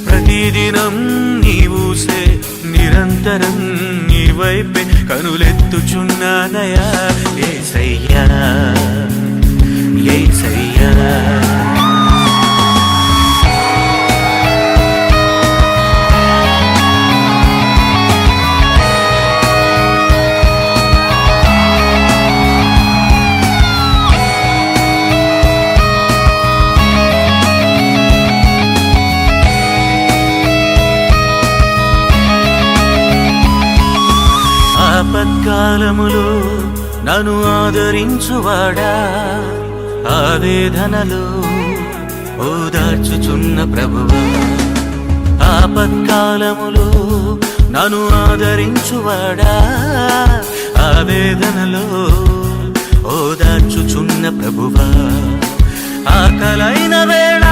ప్రతిదినం నీవూసే నిరంతరం నీ వైపే కనులెత్తుచున్నానయా యేసయ్యా యేసయ్యా ఆపత్కాలములో నన్ను ఆదరించువాడా ఆవేదనలో ఓదార్చుచున్న ప్రభువా ఆపత్కాలములో నన్ను ఆదరించువాడా ఆవేదనలో ఓదార్చుచున్న ప్రభువా ఆకలైన వేళ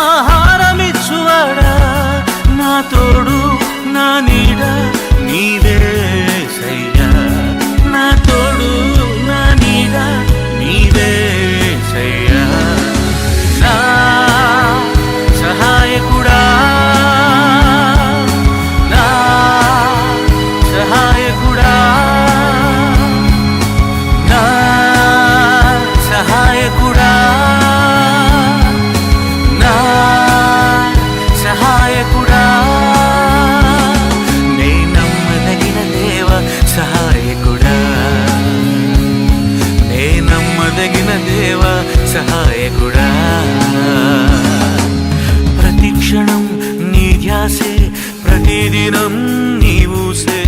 ఆహారమిచ్చువాడా నా తోడు నా నీడ నీవే సయ్యా నా తోడు నా నీడ నీవే సయ్యా నా సహాయకుడా నా సహాయకుడా నా సహాయకుడా నా సహాయకుడా సహాయకుడా నే నమ్మదగిన దేవ సహాయకుడా ప్రతి క్షణం నీ ధ్యాసే ప్రతిదినం నీవూసే